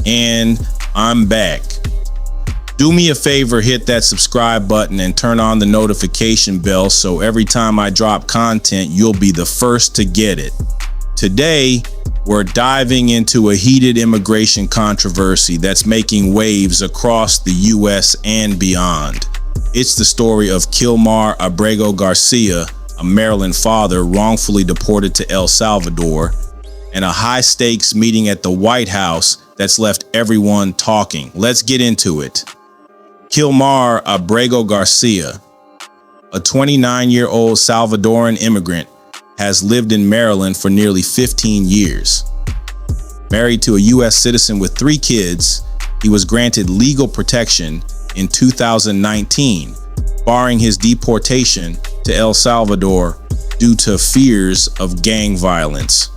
And I'm back. Do me a favor, hit that subscribe button and turn on the notification bell so every time I drop content, you'll be the first to get it. Today, we're diving into a heated immigration controversy that's making waves across the US and beyond. It's the story of Kilmar Abrego Garcia, a Maryland father wrongfully deported to El Salvador, and a high-stakes meeting at the White House that's left everyone talking. Let's get into it. Kilmar Abrego Garcia, a 29-year-old Salvadoran immigrant, has lived in Maryland for nearly 15 years. Married to a U.S. citizen with 3 kids, he was granted legal protection in 2019, barring his deportation to El Salvador due to fears of gang violence.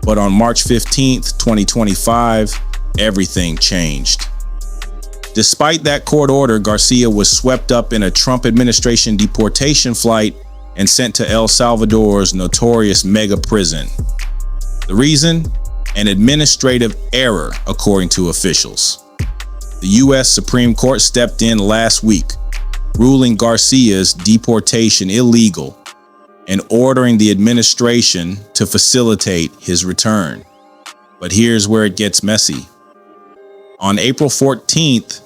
But on March 15th, 2025, everything changed. Despite that court order, Garcia was swept up in a Trump administration deportation flight and sent to El Salvador's notorious mega prison. The reason? An administrative error, according to officials. The U.S. Supreme Court stepped in last week, ruling Garcia's deportation illegal and ordering the administration to facilitate his return. But here's where it gets messy. On April 14th,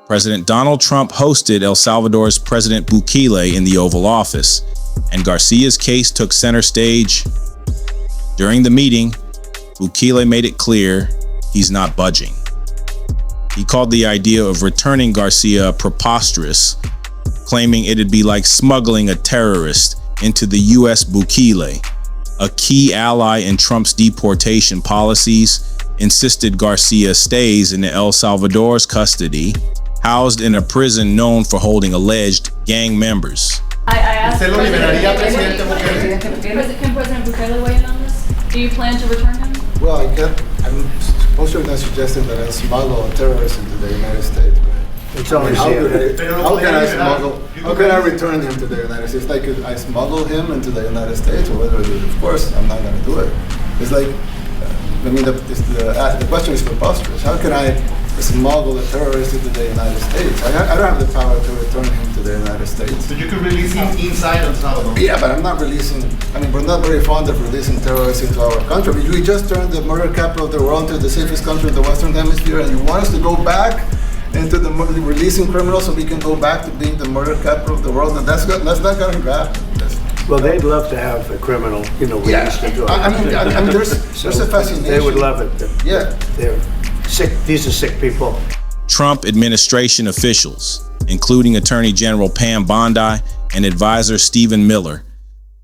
President Donald Trump hosted El Salvador's President Bukele in the Oval Office, and Garcia's case took center stage. During the meeting, Bukele made it clear he's not budging. He called the idea of returning Garcia preposterous, claiming it'd be like smuggling a terrorist into the U.S. Bukele, a key ally in Trump's deportation policies, insisted Garcia stays in El Salvador's custody, housed in a prison known for holding alleged gang members. I asked can President Bukele weigh in on this? Do you plan to return him? Well, I'm also not suggesting that I smuggle a terrorist into the United States. It's only how can I return him to the United States? Like, I smuggle him into the United States, or whether of course I'm not going to do it. It's like, the question is preposterous. How can I smuggle a terrorist into the United States? I don't have the power to return him to the United States. But you could release him inside El Salvador. Yeah, but I'm not releasing, we're not very fond of releasing terrorists into our country. We just turned the murder capital of the world into the safest country in the Western Hemisphere, and you want us to go back into the releasing criminals so we can go back to being the murder capital of the world? And that's not going to happen. Well, they'd love to have a criminal, released into our country. There's a fascination. They would love it. Yeah. They're sick. These are sick people. Trump administration officials, including Attorney General Pam Bondi and advisor Stephen Miller,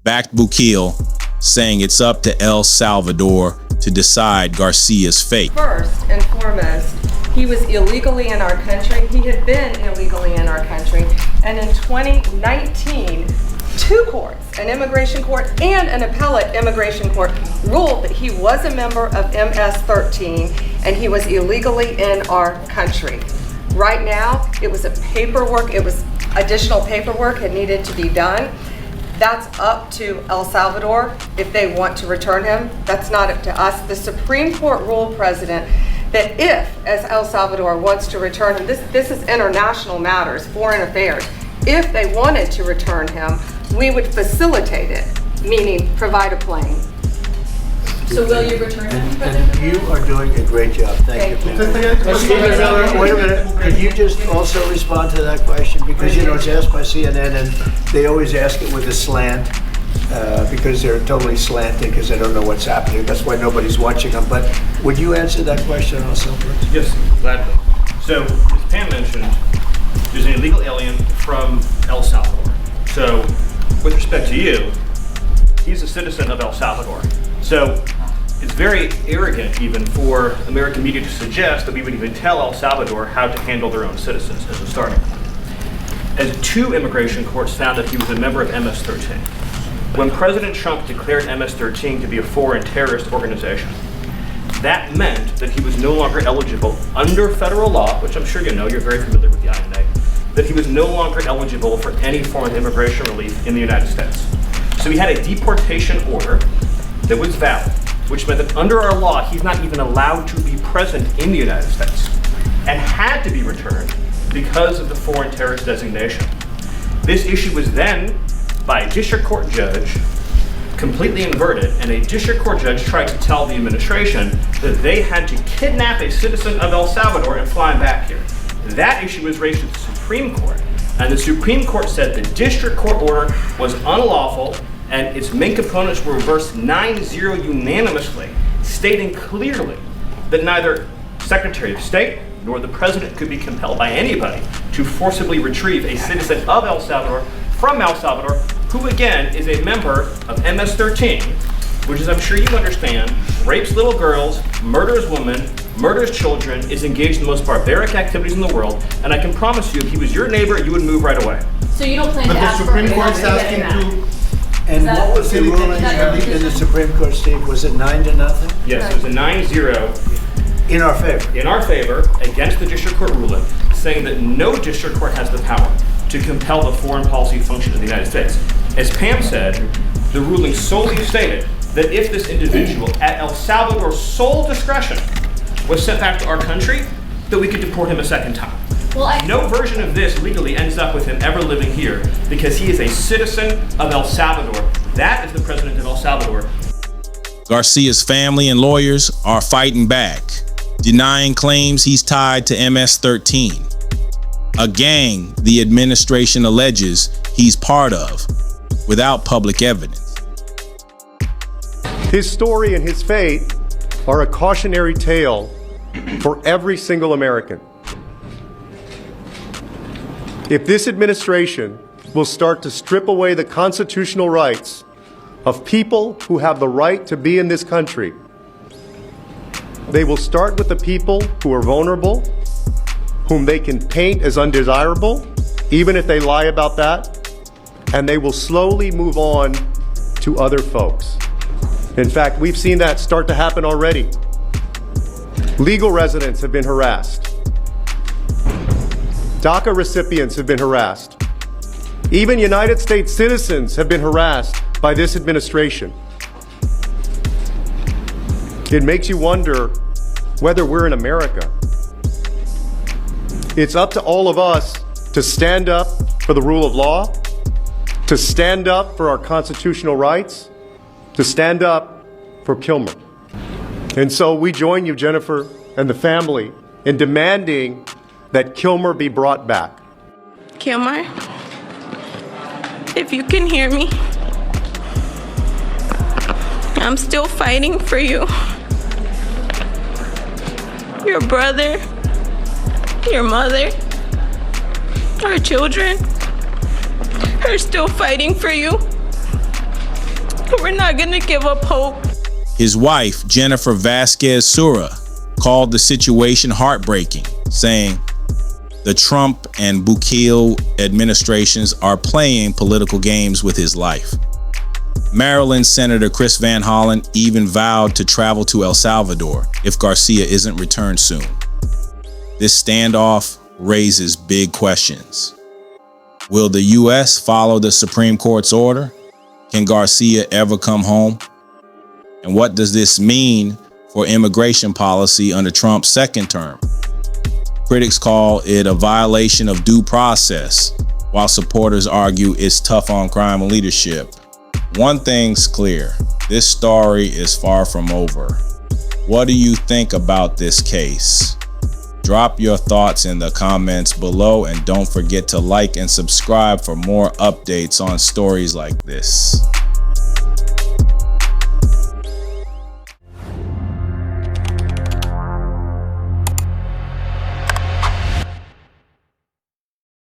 backed Bukele, saying it's up to El Salvador to decide Garcia's fate. First and foremost, he was illegally in our country. He had been illegally in our country. And in 2019, 2 courts, an immigration court and an appellate immigration court, ruled that he was a member of MS-13 and he was illegally in our country. Right now, it was additional paperwork that needed to be done. That's up to El Salvador if they want to return him. That's not up to us. The Supreme Court ruled, President, that if, as El Salvador wants to return him, this is international matters, foreign affairs, if they wanted to return him, we would facilitate it, meaning provide a plane. So will you return him, And President? you are doing a great job. Thank you. Stephen Miller, wait a minute. Could you just also respond to that question? Because, it's asked by CNN, and they always ask it with a slant, because they're totally slanted, because they don't know what's happening. That's why nobody's watching them. But would you answer that question also, please? Yes, gladly. So, as Pam mentioned, there's an illegal alien from El Salvador. So, with respect to you, he's a citizen of El Salvador. So, it's very arrogant even for American media to suggest that we would even tell El Salvador how to handle their own citizens as a starting point. As 2 immigration courts found that he was a member of MS-13. When President Trump declared MS-13 to be a foreign terrorist organization, that meant that he was no longer eligible under federal law, which I'm sure you know, you're very familiar with the INA, that he was no longer eligible for any form of immigration relief in the United States. So he had a deportation order that was valid, which meant that under our law, he's not even allowed to be present in the United States and had to be returned because of the foreign terrorist designation. This issue was then, by a district court judge, completely inverted, and a district court judge tried to tell the administration that they had to kidnap a citizen of El Salvador and fly him back here. That issue was raised to the Supreme Court, and the Supreme Court said the district court order was unlawful, and its main components were reversed 9-0 unanimously, stating clearly that neither Secretary of State nor the President could be compelled by anybody to forcibly retrieve a citizen of El Salvador from El Salvador, who again is a member of MS-13, which, as I'm sure you understand, rapes little girls, murders women, murders children, is engaged in the most barbaric activities in the world, and I can promise you, if he was your neighbor, you would move right away. So you don't plan But to the ask for Supreme it Court's and get asking it back? to, And that- what was the Is that ruling your in the Supreme Court, Steve? Was it 9-0? Yes, it was a 9-0 In our favor? in our favor against the district court ruling, saying that no district court has the power to compel the foreign policy function of the United States. As Pam said, the ruling solely stated that if this individual, at El Salvador's sole discretion, was sent back to our country, that we could deport him a second time. Well, No version of this legally ends up with him ever living here because he is a citizen of El Salvador. That is the president of El Salvador. Garcia's family and lawyers are fighting back, denying claims he's tied to MS-13, a gang the administration alleges he's part of, without public evidence. His story and his fate are a cautionary tale for every single American. If this administration will start to strip away the constitutional rights of people who have the right to be in this country, they will start with the people who are vulnerable, whom they can paint as undesirable, even if they lie about that, and they will slowly move on to other folks. In fact, we've seen that start to happen already. Legal residents have been harassed. DACA recipients have been harassed. Even United States citizens have been harassed by this administration. It makes you wonder whether we're in America. It's up to all of us to stand up for the rule of law, to stand up for our constitutional rights, to stand up for Kilmar. And so we join you, Jennifer, and the family in demanding that Kilmar be brought back. Kilmar, if you can hear me, I'm still fighting for you. Your brother, your mother, our children are still fighting for you. We're not gonna give up hope. His wife, Jennifer Vasquez Sura, called the situation heartbreaking, saying, the Trump and Bukele administrations are playing political games with his life. Maryland Senator Chris Van Hollen even vowed to travel to El Salvador if Garcia isn't returned soon. This standoff raises big questions. Will the U.S. follow the Supreme Court's order? Can Garcia ever come home? And what does this mean for immigration policy under Trump's second term? Critics call it a violation of due process, while supporters argue it's tough on crime leadership. One thing's clear, this story is far from over. What do you think about this case? Drop your thoughts in the comments below, and don't forget to like and subscribe for more updates on stories like this.